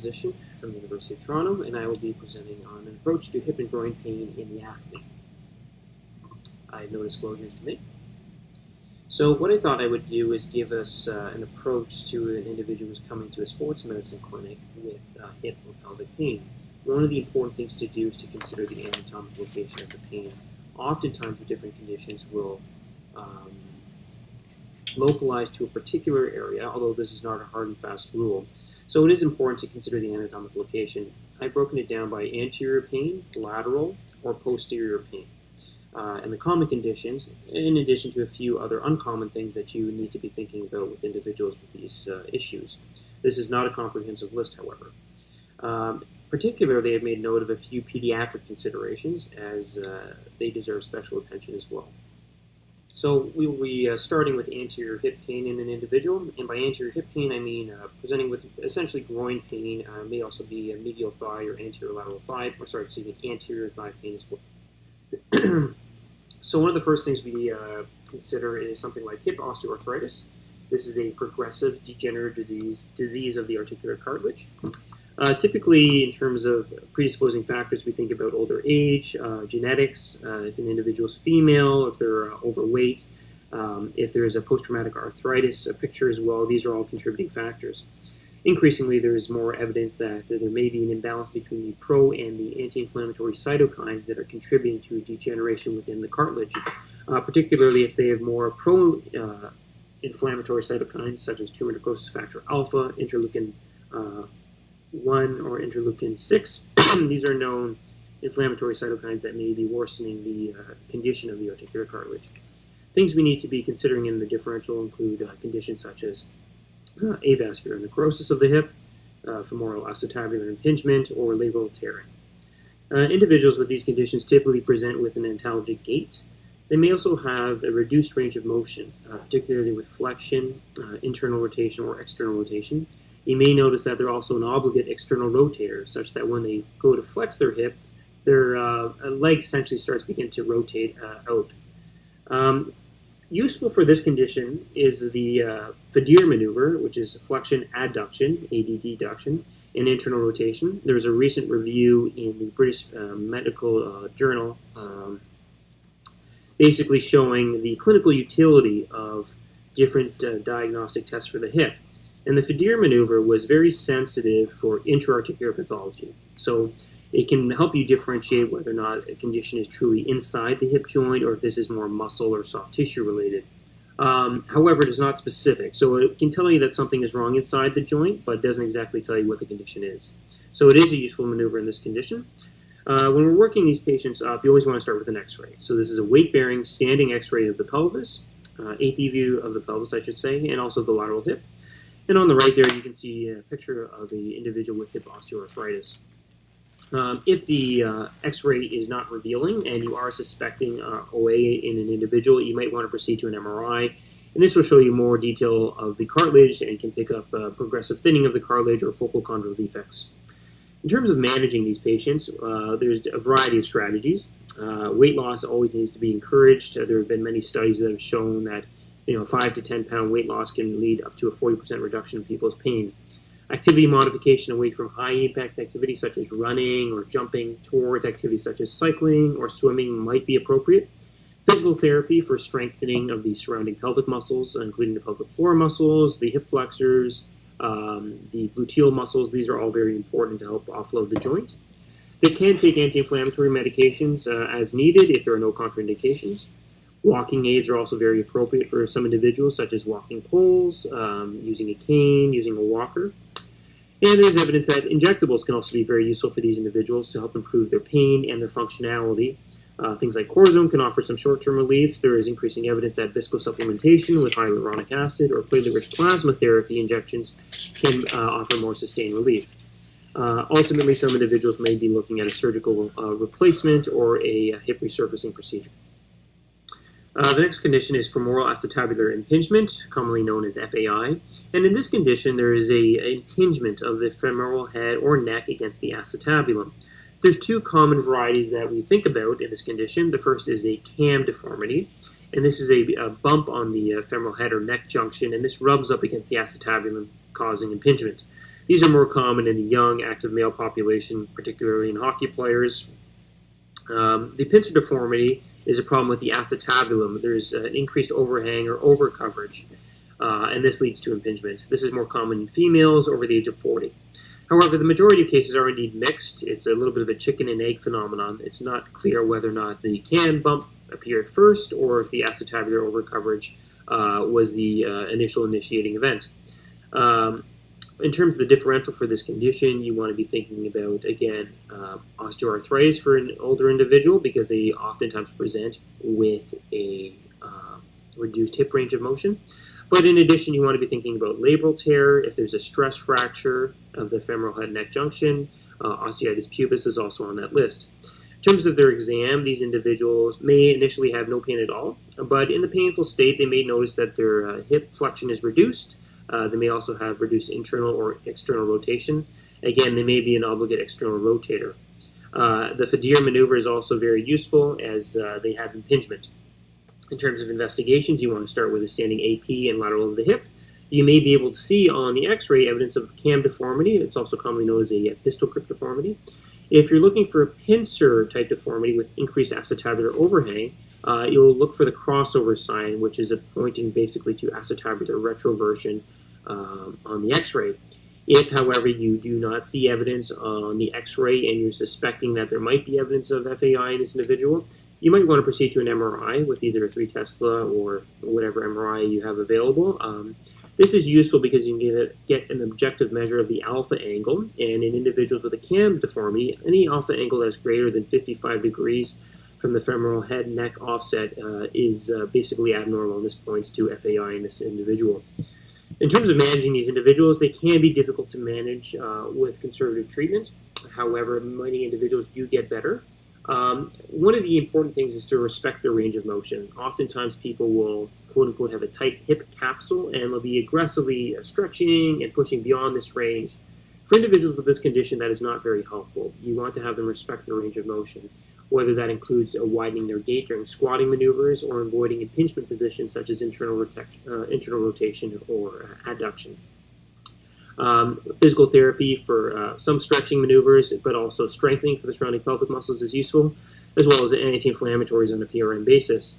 Physician from the University of Toronto, and I will be presenting on an approach to hip and groin pain in the athlete. I have no disclosures to make. So what I thought I would do is give us an approach to an individual who's coming to a sports medicine clinic with hip or pelvic pain. One of the important things to do is to consider the anatomic location of the pain. Oftentimes the different conditions will localize to a particular area, although this is not a hard and fast rule. So it is important to consider the anatomic location. I've broken it down by anterior pain, lateral, or posterior pain. And the common conditions, in addition to a few other uncommon things that you need to be thinking about with individuals with these issues. This is not a comprehensive list, however. Particularly, I've made note of a few pediatric considerations as they deserve special attention as well. So we will be starting with anterior hip pain in an individual, and by anterior hip pain I mean presenting with essentially groin pain, may also be a medial thigh or anterior lateral thigh, or sorry, excuse me, anterior thigh pain as well. So one of the first things we consider is something like hip osteoarthritis. This is a progressive degenerative disease of the articular cartilage. Typically, in terms of predisposing factors, we think about older age, genetics, if an individual is female, if they're overweight, if there's a post-traumatic arthritis picture as well. These are all contributing factors. Increasingly, there is more evidence that there may be an imbalance between the pro and the anti-inflammatory cytokines that are contributing to degeneration within the cartilage, particularly if they have more pro-inflammatory cytokines such as tumor necrosis factor alpha, interleukin 1 or interleukin 6. These are known inflammatory cytokines that may be worsening the condition of the articular cartilage. Things we need to be considering in the differential include conditions such as avascular necrosis of the hip, femoral acetabular impingement, or labral tearing. Individuals with these conditions typically present with an antalgic gait. They may also have a reduced range of motion, particularly with flexion, internal rotation, or external rotation. You may notice that they're also an obligate external rotator, such that when they go to flex their hip, their leg essentially starts beginning to rotate out. Useful for this condition is the Fadir maneuver, which is flexion adduction, AD-duction, and internal rotation. There's a recent review in the British Medical Journal basically showing the clinical utility of different diagnostic tests for the hip. And the Fadir maneuver was very sensitive for intra-articular pathology. So it can help you differentiate whether or not a condition is truly inside the hip joint or if this is more muscle or soft tissue related. However, it is not specific. So it can tell you that something is wrong inside the joint, but it doesn't exactly tell you what the condition is. So it is a useful maneuver in this condition. When we're working these patients up, you always want to start with an x-ray. So this is a weight-bearing standing x-ray of the pelvis, AP view of the pelvis, I should say, and also the lateral hip. And on the right there, you can see a picture of an individual with hip osteoarthritis. If the x-ray is not revealing and you are suspecting OA in an individual, you might want to proceed to an MRI. And this will show you more detail of the cartilage and can pick up progressive thinning of the cartilage or focal chondral defects. In terms of managing these patients, there's a variety of strategies. Weight loss always needs to be encouraged. There have been many studies that have shown that 5 to 10 pound weight loss can lead up to a 40% reduction in people's pain. Activity modification away from high impact activities such as running or jumping towards activities such as cycling or swimming might be appropriate. Physical therapy for strengthening of the surrounding pelvic muscles, including the pelvic floor muscles, the hip flexors, the gluteal muscles, these are all very important to help offload the joint. They can take anti-inflammatory medications as needed if there are no contraindications. Walking aids are also very appropriate for some individuals, such as walking poles, using a cane, using a walker. And there's evidence that injectables can also be very useful for these individuals to help improve their pain and their functionality. Things like cortisone can offer some short-term relief. There is increasing evidence that viscosupplementation with hyaluronic acid or platelet-rich plasma therapy injections can offer more sustained relief. Ultimately, some individuals may be looking at a surgical replacement or a hip resurfacing procedure. The next condition is femoral acetabular impingement, commonly known as FAI. And in this condition, there is an impingement of the femoral head or neck against the acetabulum. There's two common varieties that we think about in this condition. The first is a cam deformity, and this is a bump on the femoral head or neck junction, and this rubs up against the acetabulum, causing impingement. These are more common in the young, active male population, particularly in hockey players. The pincer deformity is a problem with the acetabulum. There's an increased overhang or overcoverage, and this leads to impingement. This is more common in females over the age of 40. However, the majority of cases are indeed mixed. It's a little bit of a chicken and egg phenomenon. It's not clear whether or not the can bump appeared first or if the acetabular overcoverage was the initial initiating event. In terms of the differential for this condition, you want to be thinking about, again, osteoarthritis for an older individual because they oftentimes present with a reduced hip range of motion. But in addition, you want to be thinking about labral tear, if there's a stress fracture of the femoral head neck junction. Osteitis Pubis is also on that list. In terms of their exam, these individuals may initially have no pain at all, but in the painful state, they may notice that their hip flexion is reduced. They may also have reduced internal or external rotation. Again, they may be an obligate external rotator. The Femoral maneuver is also very useful as they have impingement. In terms of investigations, you want to start with a standing AP and lateral of the hip. You may be able to see on the x-ray evidence of cam deformity. It's also commonly known as a pistol grip deformity. If you're looking for a pincer type deformity with increased acetabular overhang, you'll look for the crossover sign, which is pointing basically to acetabular retroversion on the x-ray. If, however, you do not see evidence on the x-ray and you're suspecting that there might be evidence of FAI in this individual, you might want to proceed to an MRI with either a 3 Tesla or whatever MRI you have available. This is useful because you can get an objective measure of the alpha angle, and in individuals with a cam deformity, any alpha angle that's greater than 55 degrees from the femoral head neck offset is basically abnormal, and this points to FAI in this individual. In terms of managing these individuals, they can be difficult to manage with conservative treatment. However, many individuals do get better. One of the important things is to respect their range of motion. Oftentimes people will, quote-unquote, have a tight hip capsule and they'll be aggressively stretching and pushing beyond this range. For individuals with this condition, that is not very helpful. You want to have them respect their range of motion, whether that includes widening their gait during squatting maneuvers or avoiding impingement positions such as internal rotation or adduction. Physical therapy for some stretching maneuvers, but also strengthening for the surrounding pelvic muscles is useful, as well as anti-inflammatories on a PRN basis.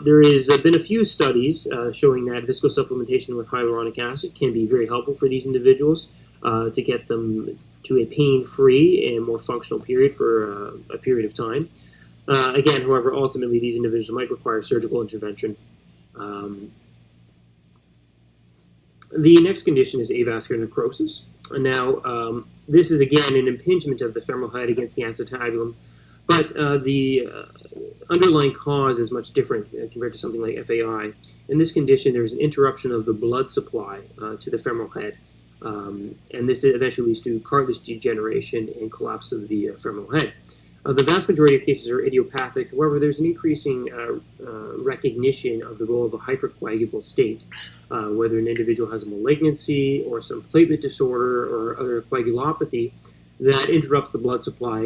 There has been a few studies showing that viscosupplementation with hyaluronic acid can be very helpful for these individuals to get them to a pain-free and more functional period for a period of time. Again, however, ultimately these individuals might require surgical intervention. The next condition is avascular necrosis. Now, this is again an impingement of the femoral head against the acetabulum, but the underlying cause is much different compared to something like FAI. In this condition, there's an interruption of the blood supply to the femoral head, and this eventually leads to cartilage degeneration and collapse of the femoral head. The vast majority of cases are idiopathic. However, there's an increasing recognition of the role of a hypercoagulable state, whether an individual has a malignancy or some platelet disorder or other coagulopathy that interrupts the blood supply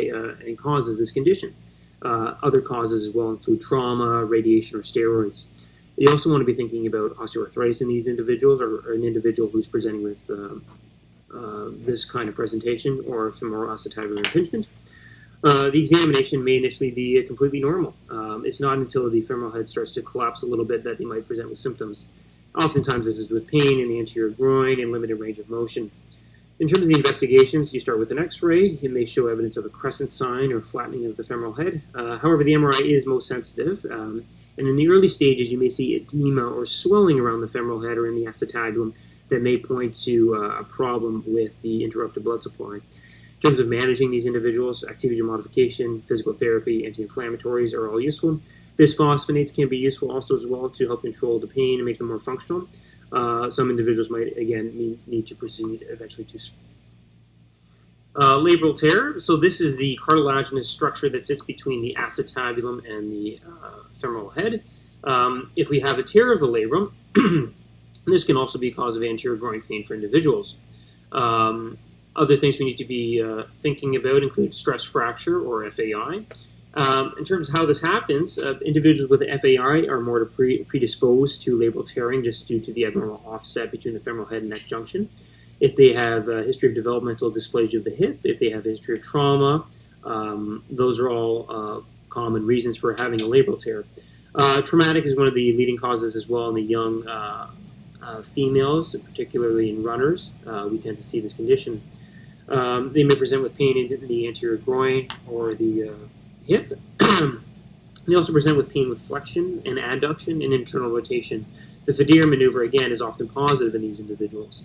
and causes this condition. Other causes as well include trauma, radiation, or steroids. You also want to be thinking about osteoarthritis in these individuals or an individual who's presenting with this kind of presentation or femoral acetabular impingement. The examination may initially be completely normal. It's not until the femoral head starts to collapse a little bit that they might present with symptoms. Oftentimes this is with pain in the anterior groin and limited range of motion. In terms of the investigations, you start with an x-ray. It may show evidence of a crescent sign or flattening of the femoral head. However, the MRI is most sensitive, and in the early stages you may see edema or swelling around the femoral head or in the acetabulum that may point to a problem with the interrupted blood supply. In terms of managing these individuals, activity modification, physical therapy, anti-inflammatories are all useful. Bisphosphonates can be useful also as well to help control the pain and make them more functional. Some individuals might, again, need to proceed eventually to labral tear. So this is the cartilaginous structure that sits between the acetabulum and the femoral head. If we have a tear of the labrum, this can also be a cause of anterior groin pain for individuals. Other things we need to be thinking about include stress fracture or FAI. In terms of how this happens, individuals with FAI are more predisposed to labral tearing just due to the abnormal offset between the femoral head and neck junction. if they have a history of developmental dysplasia of the hip, if they have a history of trauma. Those are all common reasons for having a labral tear. Traumatic is one of the leading causes as well in the young females, particularly in runners. We tend to see this condition. They may present with pain in the anterior groin or the hip. They also present with pain with flexion and adduction and internal rotation. The Federer maneuver, again, is often positive in these individuals.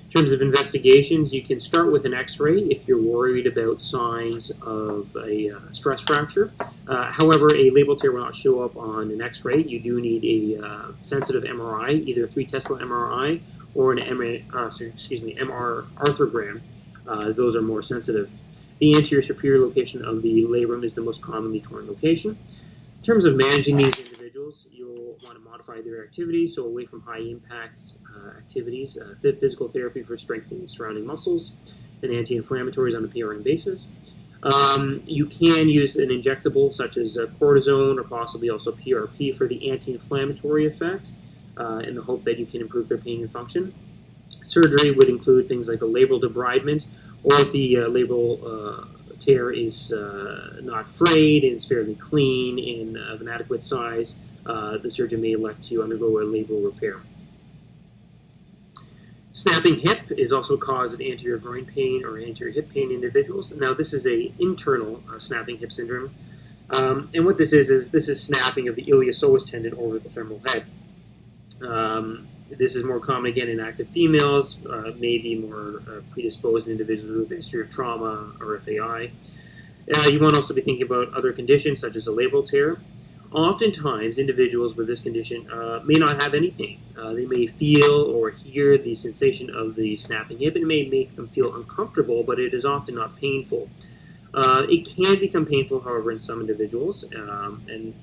In terms of investigations, you can start with an x-ray if you're worried about signs of a stress fracture. However, a labral tear will not show up on an x-ray. You do need a sensitive MRI, either a 3 Tesla MRI or an MR arthrogram, as those are more sensitive. The anterior superior location of the labrum is the most commonly torn location. In terms of managing these individuals, you'll want to modify their activities, so away from high-impact activities, physical therapy for strengthening surrounding muscles, and anti-inflammatories on a PRN basis. You can use an injectable such as cortisone or possibly also PRP for the anti-inflammatory effect in the hope that you can improve their pain and function. Surgery would include things like a labral debridement, or if the labral tear is not frayed and it's fairly clean and of an adequate size, the surgeon may elect to undergo a labral repair. Snapping hip is also a cause of anterior groin pain or anterior hip pain in individuals. Now, this is an internal snapping hip syndrome. And what this is this is snapping of the iliopsoas tendon over the femoral head. This is more common, again, in active females, maybe more predisposed in individuals with a history of trauma or FAI. You want to also be thinking about other conditions, such as a labral tear. Oftentimes, individuals with this condition may not have any pain. They may feel or hear the sensation of the snapping hip. It may make them feel uncomfortable, but it is often not painful. It can become painful, however, in some individuals, and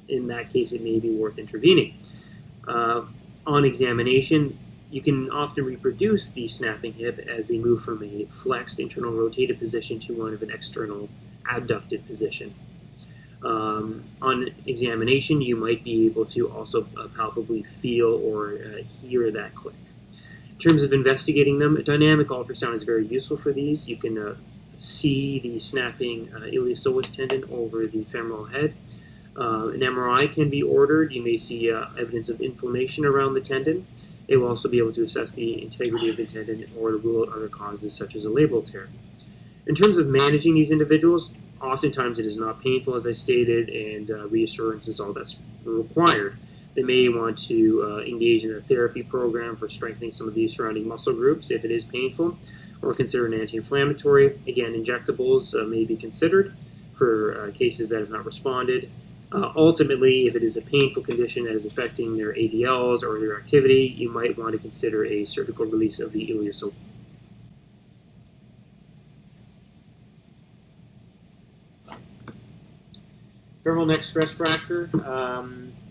in that case, it may be worth intervening. On examination, you can often reproduce the snapping hip as they move from a flexed internal rotated position to one of an external abducted position. On examination, you might be able to also palpably feel or hear that click. In terms of investigating them, a dynamic ultrasound is very useful for these. You can see the snapping iliopsoas tendon over the femoral head. An MRI can be ordered. You may see evidence of inflammation around the tendon. It will also be able to assess the integrity of the tendon or to rule out other causes such as a labral tear. In terms of managing these individuals, oftentimes it is not painful, as I stated, and reassurance is all that's required. They may want to engage in a therapy program for strengthening some of these surrounding muscle groups if it is painful, or consider an anti-inflammatory. Again, injectables may be considered for cases that have not responded. Ultimately, if it is a painful condition that is affecting their ADLs or their activity, you might want to consider a surgical release of the iliopsoas. Femoral neck stress fracture.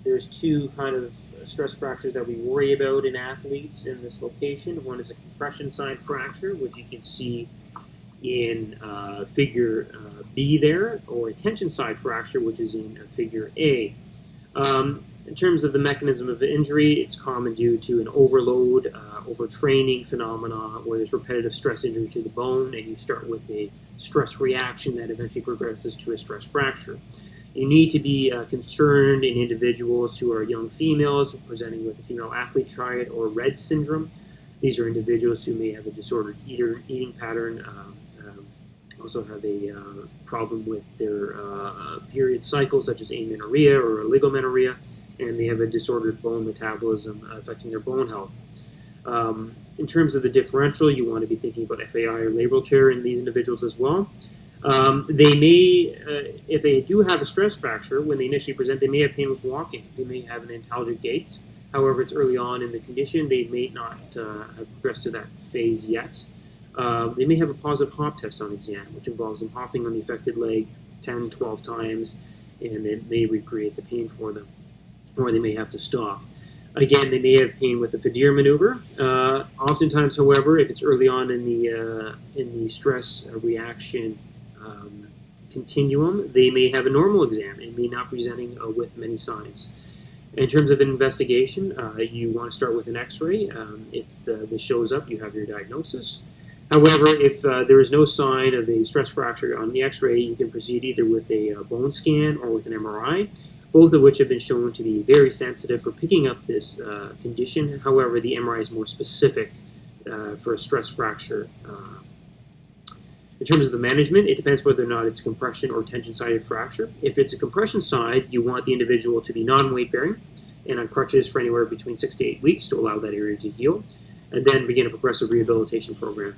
There's two kind of stress fractures that we worry about in athletes in this location. One is a compression side fracture, which you can see in figure B there, or a tension side fracture, which is in figure A. In terms of the mechanism of the injury, it's common due to an overload, overtraining phenomena where there's repetitive stress injury to the bone, and you start with a stress reaction that eventually progresses to a stress fracture. You need to be concerned in individuals who are young females presenting with a female athlete triad or Rett syndrome. These are individuals who may have a disordered eating pattern, also have a problem with their period cycle, such as amenorrhea or oligomenorrhea, and they have a disordered bone metabolism affecting their bone health. In terms of the differential, you want to be thinking about FAI or labral tear in these individuals as well. They may, if they do have a stress fracture, when they initially present, they may have pain with walking. They may have an antalgic gait. However, it's early on in the condition. They may not have progressed to that phase yet. They may have a positive hop test on exam, which involves them hopping on the affected leg 10, 12 times, and it may recreate the pain for them, or they may have to stop. Again, they may have pain with the Federer maneuver. Oftentimes, however, if it's early on in the stress reaction continuum, they may have a normal exam and may not presenting with many signs. In terms of investigation, you want to start with an x-ray. If this shows up, you have your diagnosis. However, if there is no sign of a stress fracture on the x-ray, you can proceed either with a bone scan or with an MRI, both of which have been shown to be very sensitive for picking up this condition. However, the MRI is more specific for a stress fracture. In terms of the management, it depends whether or not it's compression or tension-sided fracture. If it's a compression side, you want the individual to be non-weight-bearing and on crutches for anywhere between 6 to 8 weeks to allow that area to heal, and then begin a progressive rehabilitation program.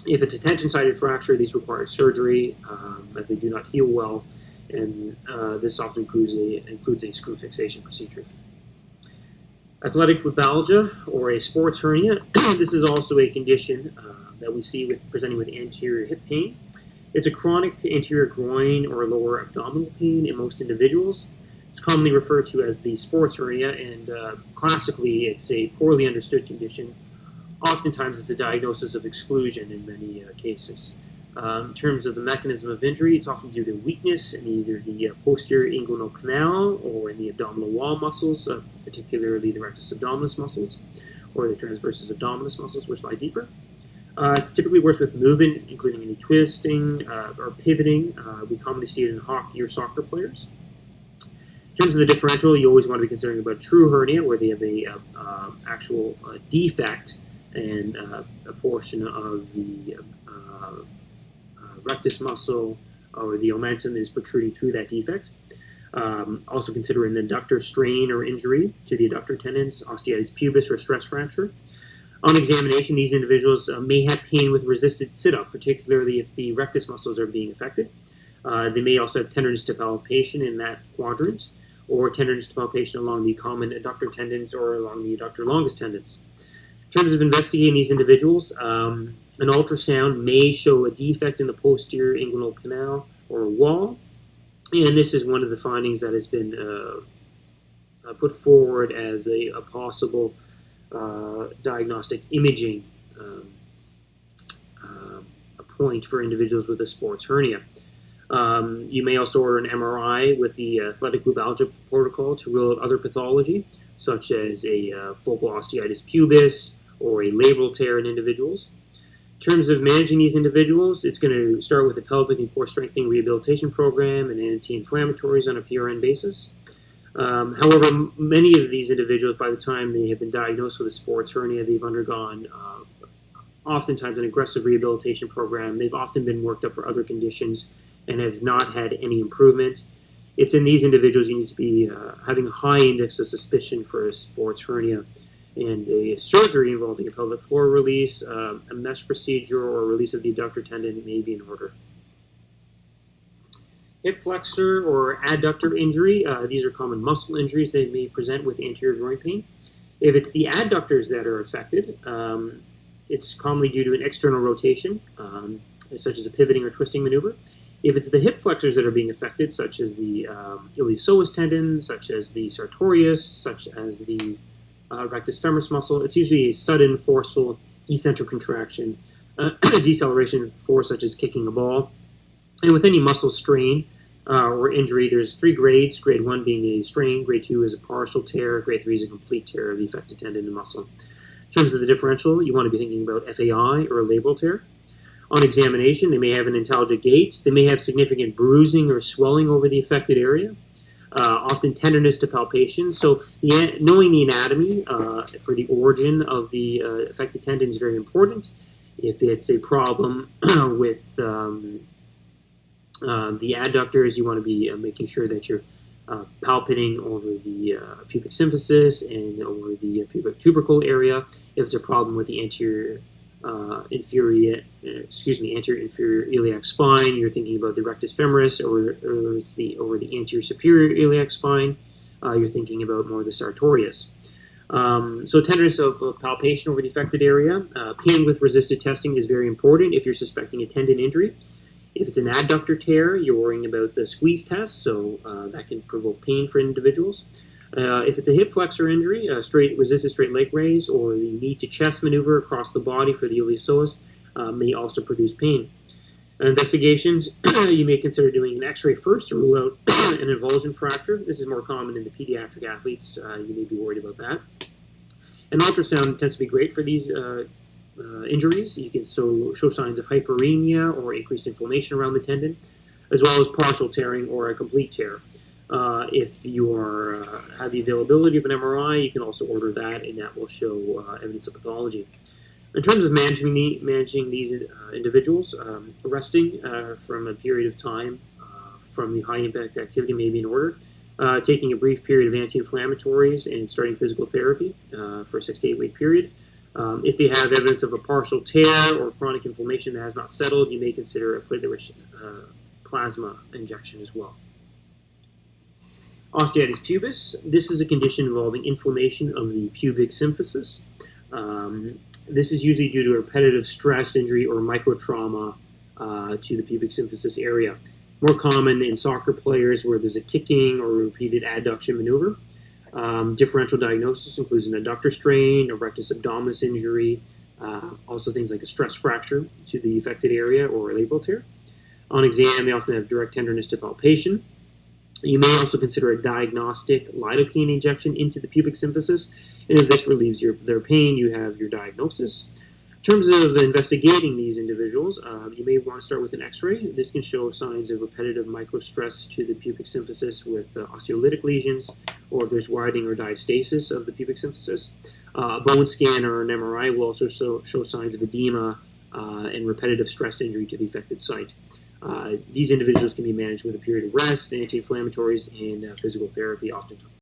If it's a tension-sided fracture, these require surgery as they do not heal well, and this often includes a screw fixation procedure. Athletic pubalgia, or a sports hernia, this is also a condition that we see presenting with anterior hip pain. It's a chronic anterior groin or lower abdominal pain in most individuals. It's commonly referred to as the sports hernia, and classically it's a poorly understood condition. Oftentimes it's a diagnosis of exclusion in many cases. In terms of the mechanism of injury, it's often due to weakness in either the posterior inguinal canal or in the abdominal wall muscles, particularly the rectus abdominis muscles or the transversus abdominis muscles, which lie deeper. It's typically worse with movement, including any twisting or pivoting. We commonly see it in hockey or soccer players. In terms of the differential, you always want to be considering about true hernia, where they have a actual defect and a portion of the rectus muscle or the omentum is protruding through that defect. Also consider an adductor strain or injury to the adductor tendons, Osteitis Pubis, or stress fracture. On examination, these individuals may have pain with resisted sit-up, particularly if the rectus muscles are being affected. They may also have tenderness to palpation in that quadrant, or tenderness to palpation along the common adductor tendons or along the adductor longus tendons. In terms of investigating these individuals, an ultrasound may show a defect in the posterior inguinal canal or wall, and this is one of the findings that has been put forward as a possible diagnostic imaging a point for individuals with a sports hernia. You may also order an MRI with the athletic pubalgia protocol to rule out other pathology, such as a focal osteitis pubis or a labral tear in individuals. In terms of managing these individuals, it's going to start with a pelvic and core strengthening rehabilitation program and anti-inflammatories on a PRN basis. However, many of these individuals, by the time they have been diagnosed with a sports hernia, they've undergone oftentimes an aggressive rehabilitation program. They've often been worked up for other conditions and have not had any improvement. It's in these individuals you need to be having a high index of suspicion for a sports hernia, and a surgery involving a pelvic floor release, a mesh procedure, or release of the adductor tendon may be in order. Hip flexor or adductor injury, these are common muscle injuries. They may present with anterior groin pain. If it's the adductors that are affected, it's commonly due to an external rotation, such as a pivoting or twisting maneuver. If it's the hip flexors that are being affected, such as the iliopsoas tendon, such as the sartorius, such as the rectus femoris muscle, it's usually a sudden, forceful eccentric contraction, deceleration force, such as kicking a ball. And with any muscle strain or injury, there's 3 grades, grade 1 being a strain, grade 2 is a partial tear, grade 3 is a complete tear of the affected tendon and muscle. In terms of the differential, you want to be thinking about FAI or a labral tear. On examination, they may have an intelligent gait. They may have significant bruising or swelling over the affected area, often tenderness to palpation. So knowing the anatomy for the origin of the affected tendon is very important. If it's a problem with the adductors, you want to be making sure that you're palpating over the pubic symphysis and over the pubic tubercle area. If it's a problem with the anterior inferior iliac spine, you're thinking about the rectus femoris, or it's over the anterior superior iliac spine, you're thinking about more the sartorius. So tenderness of palpation over the affected area. Pain with resisted testing is very important if you're suspecting a tendon injury. If it's an adductor tear, you're worrying about the squeeze test, so that can provoke pain for individuals. If it's a hip flexor injury, resisted straight leg raise, or the knee to chest maneuver across the body for the iliopsoas may also produce pain. Investigations, you may consider doing an x-ray first to rule out an avulsion fracture. This is more common in the pediatric athletes. You may be worried about that. An ultrasound tends to be great for these injuries. You can show signs of hyperemia or increased inflammation around the tendon, as well as partial tearing or a complete tear. If you have the availability of an MRI, you can also order that, and that will show evidence of pathology. In terms of managing these individuals, resting from a period of time from the high-impact activity may be in order. Taking a brief period of anti-inflammatories and starting physical therapy for a 6 to 8 week period. If they have evidence of a partial tear or chronic inflammation that has not settled, you may consider a platelet-rich plasma injection as well. Osteitis Pubis. This is a condition involving inflammation of the pubic symphysis. This is usually due to repetitive stress injury or microtrauma to the pubic symphysis area. More common in soccer players where there's a kicking or repeated adduction maneuver. Differential diagnosis includes an adductor strain, a rectus abdominis injury, also things like a stress fracture to the affected area or a labral tear. On exam, they often have direct tenderness to palpation. You may also consider a diagnostic lidocaine injection into the pubic symphysis, and if this relieves their pain, you have your diagnosis. In terms of investigating these individuals, you may want to start with an x-ray. This can show signs of repetitive microstress to the pubic symphysis with osteolytic lesions, or if there's widening or diastasis of the pubic symphysis. A bone scan or an MRI will also show signs of edema and repetitive stress injury to the affected site. These individuals can be managed with a period of rest, anti-inflammatories, and physical therapy oftentimes.